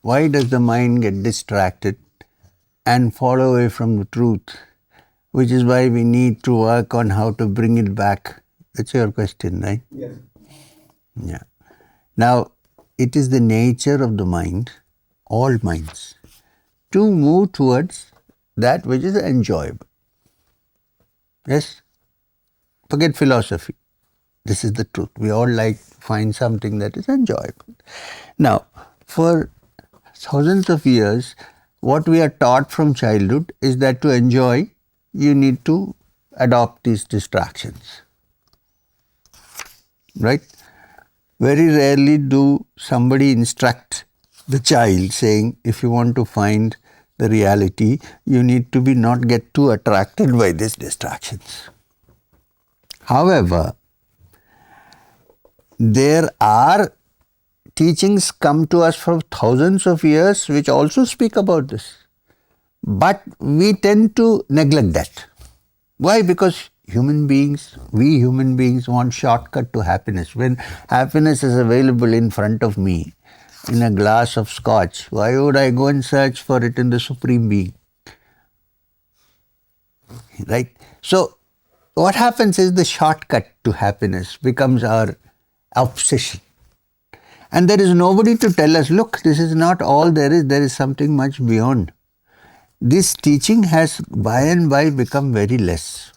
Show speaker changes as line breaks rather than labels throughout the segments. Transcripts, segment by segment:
Why does the mind get distracted and fall away from the truth? Which is why we need to work on how to bring it back. That's your question, right?
Yes.
Yeah. Now, it is the nature of the mind, all minds, to move towards that which is enjoyable. Yes? Forget philosophy. This is the truth. We all like to find something that is enjoyable. Now, for thousands of years, what we are taught from childhood is that to enjoy, you need to adopt these distractions. Right? Very rarely do somebody instruct the child saying, if you want to find the reality, you need to be not get too attracted by these distractions. However, there are teachings come to us from thousands of years which also speak about this. But we tend to neglect that. Why? Because we human beings want shortcut to happiness. When happiness is available in front of me, in a glass of scotch, why would I go and search for it in the Supreme Being? Right? So, what happens is the shortcut to happiness becomes our obsession. And there is nobody to tell us, look, this is not all there is something much beyond. This teaching has by and by become very less.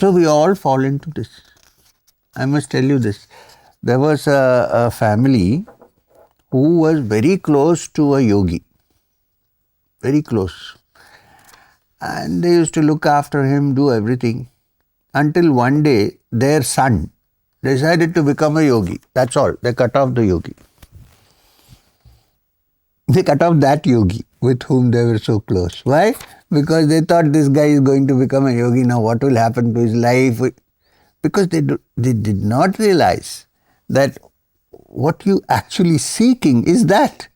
So we all fall into this. I must tell you this. There was a family who was very close to a yogi. Very close. And they used to look after him, do everything. Until one day, their son decided to become a yogi. That's all. They cut off the yogi. They cut off that yogi with whom they were so close. Why? Because they thought this guy is going to become a yogi. Now what will happen to his life? Because they did not realize that what you actually seeking is that.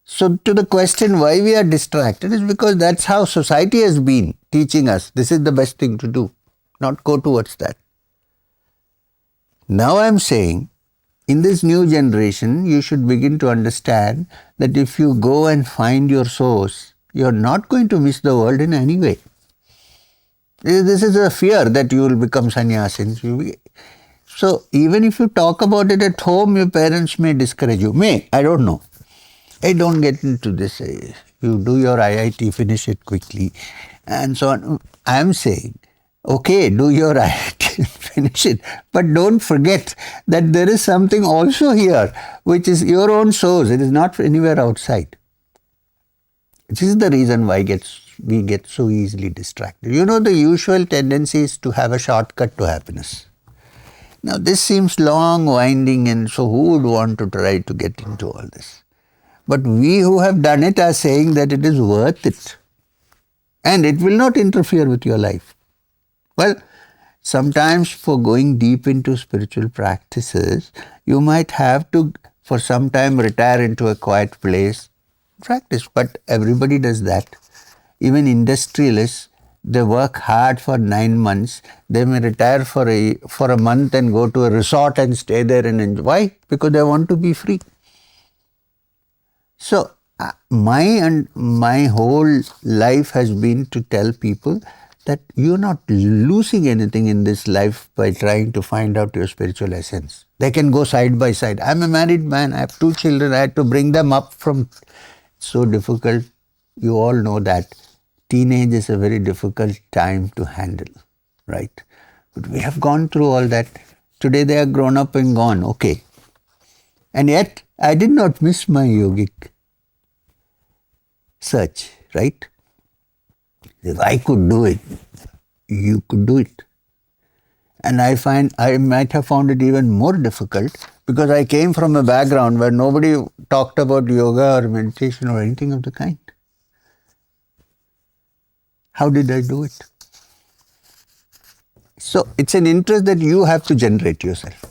So to the question why we are distracted is because that's how society has been teaching us. This is the best thing to do, not go towards that. Now I am saying, in this new generation, you should begin to understand that if you go and find your source, you are not going to miss the world in any way. This is a fear that you will become sannyasin. So even if you talk about it at home, your parents may discourage you. I don't know. Hey, don't get into this. You do your IIT, finish it quickly, and so on. I am saying, okay, do your IIT, finish it. But don't forget that there is something also here, which is your own source. It is not anywhere outside. This is the reason why we get so easily distracted. You know, the usual tendency is to have a shortcut to happiness. Now, this seems long, winding, and so who would want to try to get into all this? But we who have done it are saying that it is worth it. And it will not interfere with your life. Well, sometimes for going deep into spiritual practices, you might have to, for some time, retire into a quiet place, practice. But everybody does that. Even industrialists, they work hard for 9 months. They may retire for a month and go to a resort and stay there and enjoy. Why? Because they want to be free. So, my whole life has been to tell people that you're not losing anything in this life by trying to find out your spiritual essence. They can go side by side. I'm a married man. I have 2 children. I had to bring them up from... So difficult. You all know that. Teenage is a very difficult time to handle, right? But we have gone through all that. Today they are grown up and gone. Okay. And yet, I did not miss my yogic search, right? If I could do it, you could do it. And I find I might have found it even more difficult because I came from a background where nobody talked about yoga or meditation or anything of the kind. How did I do it? So it's an interest that you have to generate yourself.